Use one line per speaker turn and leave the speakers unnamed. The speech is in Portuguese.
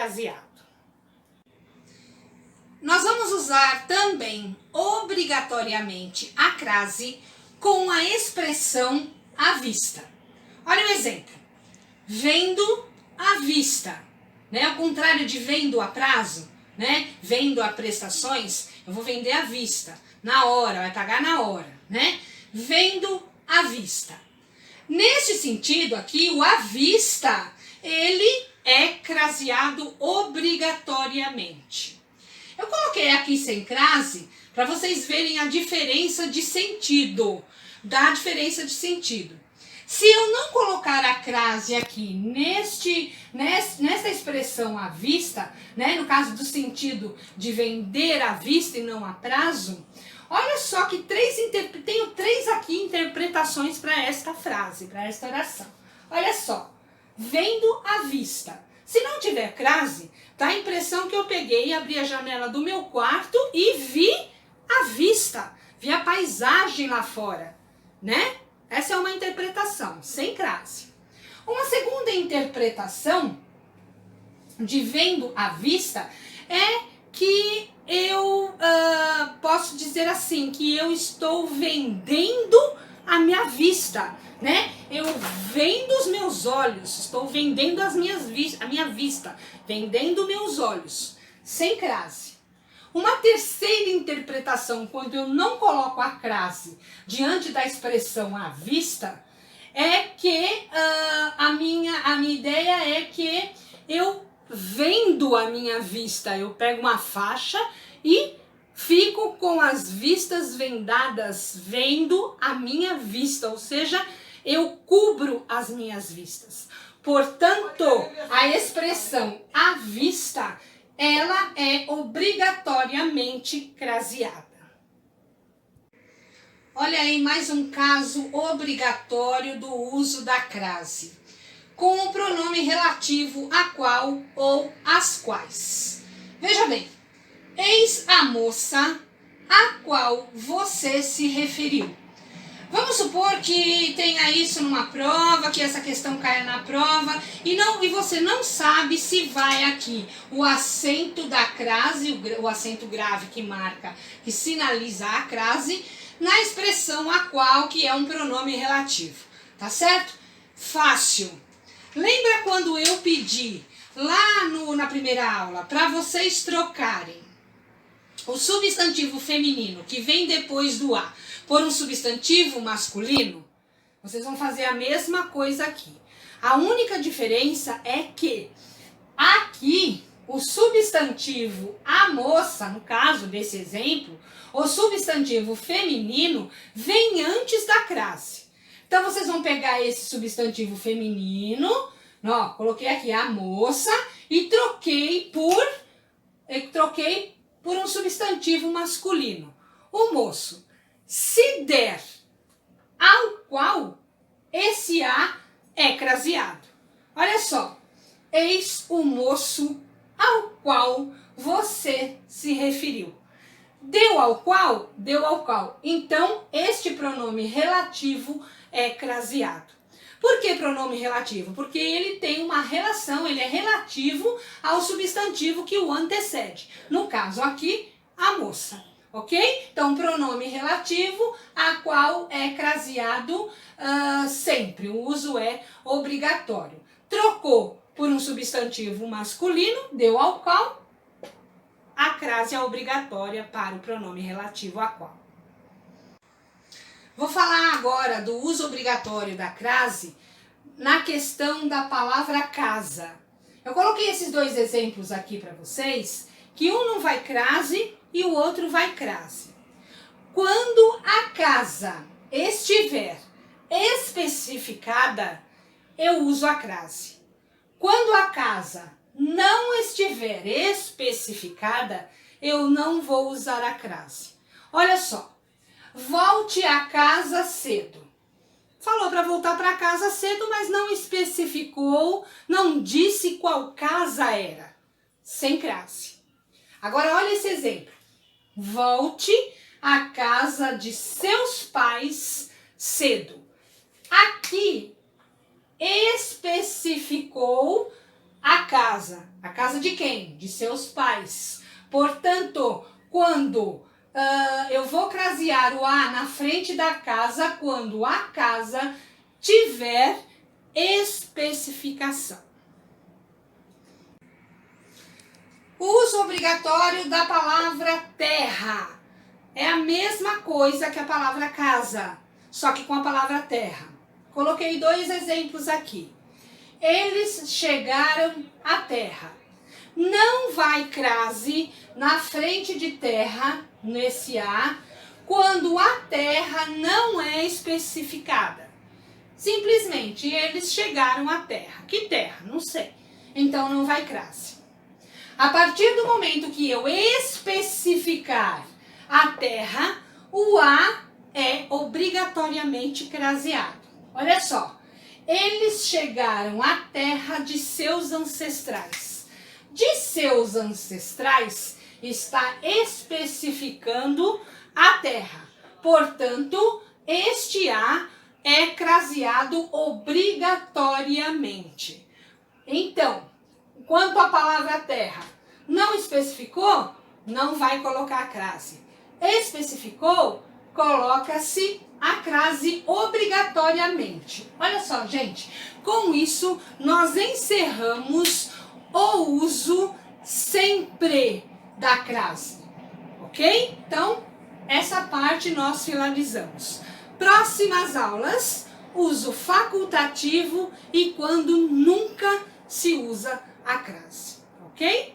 Craseado. Nós vamos usar também, obrigatoriamente, a crase com a expressão à vista. Olha o exemplo. Vendo à vista, né? Ao contrário de vendo a prazo, né? Vendo a prestações, eu vou vender à vista, na hora, vai pagar na hora, né? Vendo à vista. Neste sentido aqui, o à vista, ele é craseado obrigatoriamente. Eu coloquei aqui sem crase para vocês verem a diferença de sentido, Se eu não colocar a crase aqui nessa expressão à vista, né, no caso do sentido de vender à vista e não a prazo, olha só que tenho três aqui interpretações para esta frase, para esta oração. Olha só, vendo à vista. Se não tiver crase, dá a impressão que eu peguei, abri a janela do meu quarto e vi a vista, vi a paisagem lá fora, né? Essa é uma interpretação, sem crase. Uma segunda interpretação de vendo à vista é que eu posso dizer assim, que eu estou vendendo a minha vista, né? Eu vendo os meus olhos, estou vendendo a minha vista, vendendo meus olhos, sem crase. Uma terceira interpretação, quando eu não coloco a crase diante da expressão à vista, é que a minha ideia é que eu vendo a minha vista, eu pego uma faixa e fico com as vistas vendadas, vendo a minha vista, ou seja, eu cubro as minhas vistas. Portanto, a expressão à vista, ela é obrigatoriamente craseada. Olha aí mais um caso obrigatório do uso da crase, com o pronome relativo a qual ou as quais. Veja bem, eis a moça a qual você se referiu. Vamos supor que tenha isso numa prova, que essa questão caia na prova e você não sabe se vai aqui o acento da crase, o acento grave que marca, que sinaliza a crase, na expressão a qual, que é um pronome relativo. Tá certo? Fácil. Lembra quando eu pedi lá na primeira aula para vocês trocarem o substantivo feminino que vem depois do a por um substantivo masculino? Vocês vão fazer a mesma coisa aqui. A única diferença é que aqui o substantivo a moça, no caso desse exemplo, o substantivo feminino vem antes da crase. Então vocês vão pegar esse substantivo feminino, ó, coloquei aqui a moça e troquei por um substantivo masculino, o moço. Se der ao qual, esse a é craseado. Olha só, eis o moço ao qual você se referiu. Deu ao qual? Deu ao qual. Então, este pronome relativo é craseado. Por que pronome relativo? Porque ele tem uma relação, ele é relativo ao substantivo que o antecede. No caso aqui, a moça. Ok? Então, pronome relativo a qual é craseado sempre. O uso é obrigatório. Trocou por um substantivo masculino, deu ao qual, a crase é obrigatória para o pronome relativo a qual. Vou falar agora do uso obrigatório da crase na questão da palavra casa. Eu coloquei esses dois exemplos aqui para vocês, que um não vai crase e o outro vai crase. Quando a casa estiver especificada, eu uso a crase. Quando a casa não estiver especificada, eu não vou usar a crase. Olha só, volte a casa cedo. Falou para voltar para casa cedo, mas não especificou, não disse qual casa era. Sem crase. Agora olha esse exemplo. Volte à casa de seus pais cedo. Aqui especificou a casa. A casa de quem? De seus pais. Portanto, quando eu vou crasear o a na frente da casa, quando a casa tiver especificação. O uso obrigatório da palavra terra é a mesma coisa que a palavra casa, só que com a palavra terra. Coloquei 2 exemplos aqui. Eles chegaram à terra. Não vai crase na frente de terra, nesse a, quando a terra não é especificada. Simplesmente, eles chegaram à terra. Que terra? Não sei. Então, não vai crase. A partir do momento que eu especificar a terra, o a é obrigatoriamente craseado. Olha só. Eles chegaram à terra de seus ancestrais. De seus ancestrais está especificando a terra. Portanto, este a é craseado obrigatoriamente. Então, quanto à palavra terra, não especificou, não vai colocar a crase. Especificou, coloca-se a crase obrigatoriamente. Olha só, gente, com isso nós encerramos o uso sempre da crase, ok? Então, essa parte nós finalizamos. Próximas aulas, uso facultativo e quando nunca se usa a crase, ok?